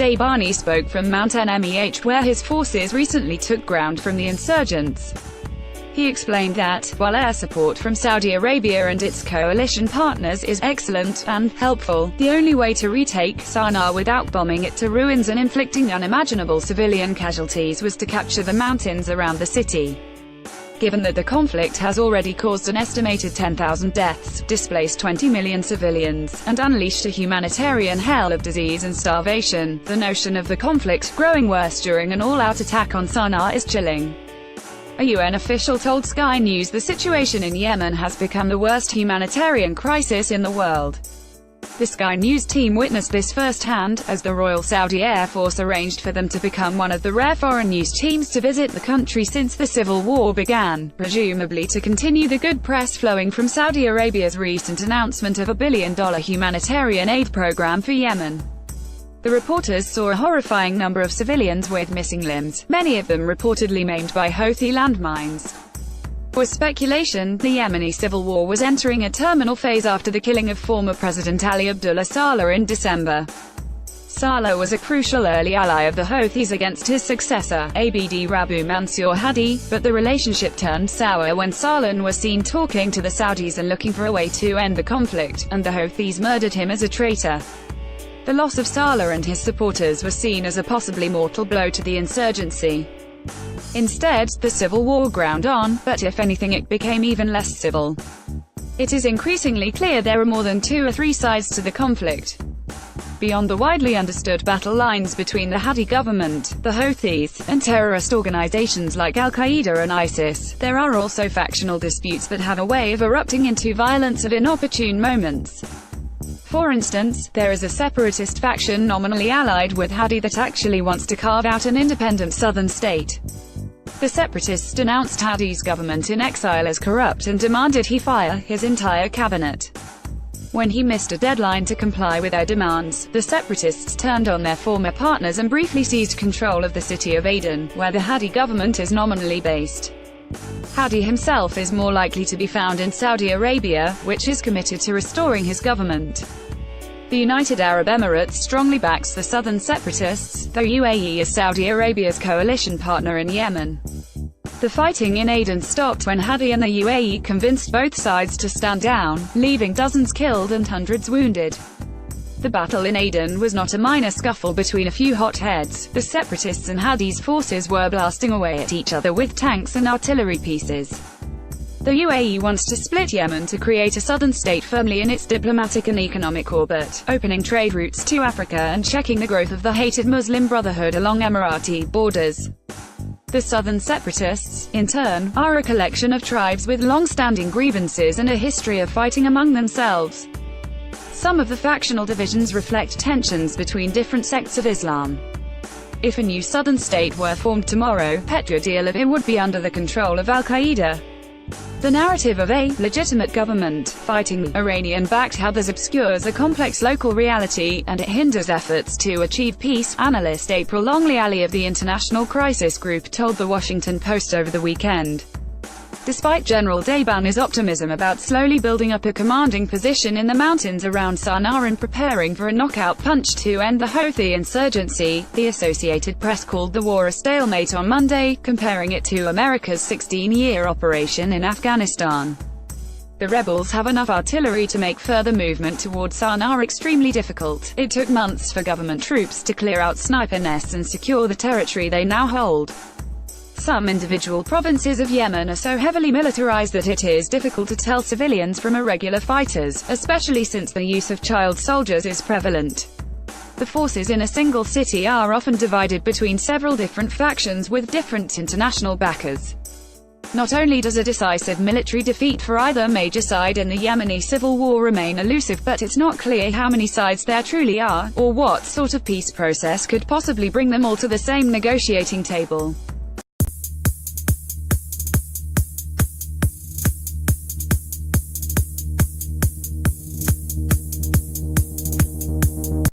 Daybani spoke from Mount Nmeh, where his forces recently took ground from the insurgents. He explained that, while air support from Saudi Arabia and its coalition partners is excellent and helpful, the only way to retake Sana'a without bombing it to ruins and inflicting unimaginable civilian casualties was to capture the mountains around the city. Given that the conflict has already caused an estimated 10,000 deaths, displaced 20 million civilians, and unleashed a humanitarian hell of disease and starvation, the notion of the conflict growing worse during an all-out attack on Sana'a is chilling. A UN official told Sky News the situation in Yemen has become the worst humanitarian crisis in the world. The Sky News team witnessed this firsthand, as the Royal Saudi Air Force arranged for them to become one of the rare foreign news teams to visit the country since the civil war began, presumably to continue the good press flowing from Saudi Arabia's recent announcement of a $1 billion humanitarian aid program for Yemen. The reporters saw a horrifying number of civilians with missing limbs, many of them reportedly maimed by Houthi landmines. There was speculation the Yemeni civil war was entering a terminal phase after the killing of former President Ali Abdullah Saleh in December. Saleh was a crucial early ally of the Houthis against his successor, Abd Rabbu Mansour Hadi, but the relationship turned sour when Saleh was seen talking to the Saudis and looking for a way to end the conflict, and the Houthis murdered him as a traitor. The loss of Saleh and his supporters was seen as a possibly mortal blow to the insurgency. Instead, the civil war ground on, but if anything it became even less civil. It is increasingly clear there are more than 2 or 3 sides to the conflict. Beyond the widely understood battle lines between the Hadi government, the Houthis, and terrorist organizations like Al-Qaeda and ISIS, there are also factional disputes that have a way of erupting into violence at inopportune moments. For instance, there is a separatist faction nominally allied with Hadi that actually wants to carve out an independent southern state. The separatists denounced Hadi's government in exile as corrupt and demanded he fire his entire cabinet. When he missed a deadline to comply with their demands, the separatists turned on their former partners and briefly seized control of the city of Aden, where the Hadi government is nominally based. Hadi himself is more likely to be found in Saudi Arabia, which is committed to restoring his government. The United Arab Emirates strongly backs the southern separatists, though UAE is Saudi Arabia's coalition partner in Yemen. The fighting in Aden stopped when Hadi and the UAE convinced both sides to stand down, leaving dozens killed and hundreds wounded. The battle in Aden was not a minor scuffle between a few hotheads. The separatists and Hadi's forces were blasting away at each other with tanks and artillery pieces. The UAE wants to split Yemen to create a southern state firmly in its diplomatic and economic orbit, opening trade routes to Africa and checking the growth of the hated Muslim Brotherhood along Emirati borders. The southern separatists, in turn, are a collection of tribes with long-standing grievances and a history of fighting among themselves. Some of the factional divisions reflect tensions between different sects of Islam. If a new southern state were formed tomorrow, Petrodollar would be under the control of Al-Qaeda. The narrative of a legitimate government fighting Iranian-backed Houthis obscures a complex local reality, and it hinders efforts to achieve peace, analyst April Longley-Ali of the International Crisis Group told The Washington Post over the weekend. Despite General Daybani's optimism about slowly building up a commanding position in the mountains around Sana'a and preparing for a knockout punch to end the Houthi insurgency, the Associated Press called the war a stalemate on Monday, comparing it to America's 16-year operation in Afghanistan. The rebels have enough artillery to make further movement toward Sana'a extremely difficult. It took months for government troops to clear out sniper nests and secure the territory they now hold. Some individual provinces of Yemen are so heavily militarized that it is difficult to tell civilians from irregular fighters, especially since the use of child soldiers is prevalent. The forces in a single city are often divided between several different factions with different international backers. Not only does a decisive military defeat for either major side in the Yemeni civil war remain elusive, but it's not clear how many sides there truly are, or what sort of peace process could possibly bring them all to the same negotiating table.